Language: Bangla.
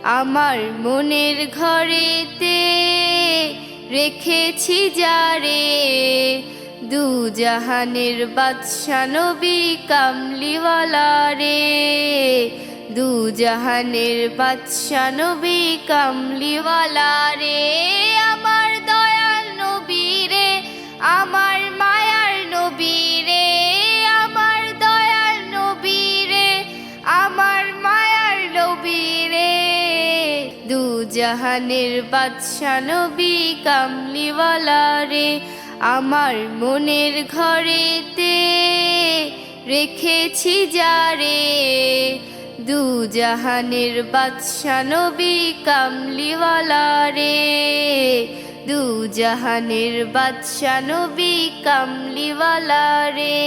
আমার মনের ঘরেতে রেখেছি যারে, দু জাহানের বাদশা নবী কামলিওয়ালা রে, দু জাহানের বাদশা নবী কামলিওয়ালা রে। আমার দয়াল নবী রে, আমার মায়ার নবী রে, আমার দয়াল নবী রে, আমার মায়ার নবী রে, দু জাহানের বাদশা নবী কামলিওয়ালা রে। আমার মনের ঘরেতে রেখেছি যারে, দু জাহানের বাদশা নবী কামলিওয়ালা রে, দু জাহানের বাদশা নবী কামলিওয়ালা রে।